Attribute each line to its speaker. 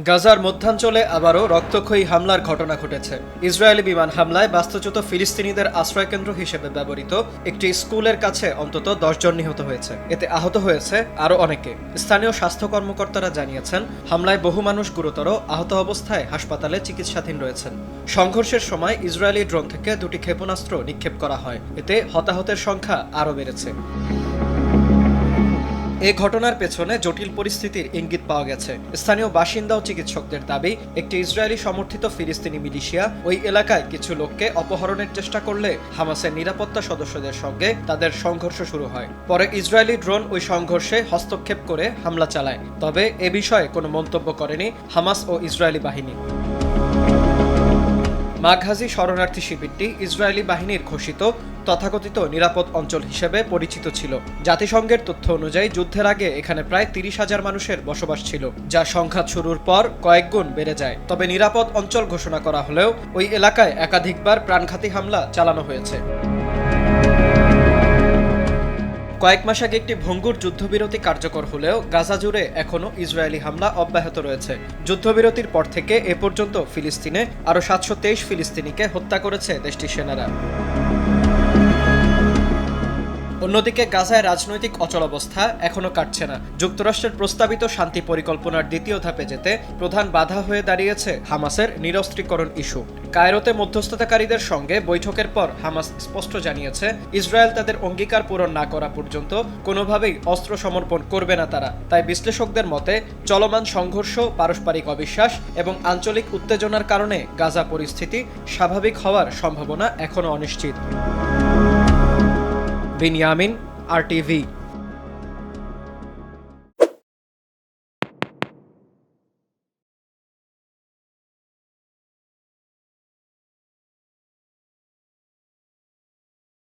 Speaker 1: গাজার মধ্যাঞ্চলে আবারও রক্তক্ষয়ী হামলার ঘটনা ঘটেছে। ইসরায়েলি বিমান হামলায় বাস্তুচ্যুত ফিলিস্তিনিদের আশ্রয়কেন্দ্র হিসেবে ব্যবহৃত একটি স্কুলের কাছে অন্তত 10 জন নিহত হয়েছে। এতে আহত হয়েছে আরও অনেকে। স্থানীয় স্বাস্থ্য কর্মকর্তারা জানিয়েছেন, হামলায় বহু মানুষ গুরুতর আহত অবস্থায় হাসপাতালে চিকিৎসাধীন রয়েছেন। সংঘর্ষের সময় ইসরায়েলি ড্রোন থেকে দুটি ক্ষেপণাস্ত্র নিক্ষেপ করা হয়। এতে হতাহতের সংখ্যা আরও বেড়েছে। এই ঘটনার পেছনে জটিল পরিস্থিতির ইঙ্গিত পাওয়া গেছে। স্থানীয় বাসিন্দা ও চিকিৎসকদের দাবি, একটি ইসরায়েলি সমর্থিত ফিলিস্তিনি মিলিশিয়া ওই এলাকায় কিছু লোককে অপহরণের চেষ্টা করলে হামাসের নিরাপত্তা সদস্যদের সঙ্গে তাদের সংঘর্ষ শুরু হয়। পরে ইসরায়েলি ড্রোন ওই সংঘর্ষে হস্তক্ষেপ করে হামলা চালায়। তবে এ বিষয়ে কোনো মন্তব্য করেনি হামাস ও ইসরায়েলি বাহিনী। মাঘাজি শরণার্থী শিবিরটি ইসরায়েলি বাহিনীর ঘোষিত তথাকথিত নিরাপদ অঞ্চল হিসেবে পরিচিত ছিল। জাতিসংঘের তথ্য অনুযায়ী যুদ্ধের আগে এখানে প্রায় 30,000 মানুষের বসবাস ছিল, যা সংঘাত শুরুর পর কয়েক গুণ বেড়ে যায়। তবে নিরাপদ অঞ্চল ঘোষণা করা হলেও ওই এলাকায় একাধিকবার প্রাণঘাতী হামলা চালানো হয়েছে। কয়েক মাস আগে একটি ভঙ্গুর যুদ্ধবিরতি কার্যকর হলেও গাজা জুড়ে এখনও ইসরায়েলি হামলা অব্যাহত রয়েছে। যুদ্ধবিরতির পর থেকে এ পর্যন্ত ফিলিস্তিনে আরও 723 ফিলিস্তিনিকে হত্যা করেছে দেশটির সেনারা। অন্যদিকে গাজায় রাজনৈতিক অচলাবস্থা এখনও কাটছে না। যুক্তরাষ্ট্রের প্রস্তাবিত শান্তি পরিকল্পনার দ্বিতীয় ধাপে যেতে প্রধান বাধা হয়ে দাঁড়িয়েছে হামাসের নিরস্ত্রীকরণ ইস্যু। কায়রোতে মধ্যস্থতাকারীদের সঙ্গে বৈঠকের পর হামাস স্পষ্ট জানিয়েছে, ইসরায়েল তাদের অঙ্গীকার পূরণ না করা পর্যন্ত কোনোভাবেই অস্ত্র সমর্পণ করবে না তারা। তাই বিশ্লেষকদের মতে চলমান সংঘর্ষ, পারস্পরিক অবিশ্বাস এবং আঞ্চলিক উত্তেজনার কারণে গাজা পরিস্থিতি স্বাভাবিক হওয়ার সম্ভাবনা এখনও অনিশ্চিত। বিনিয়ামিন, RTV।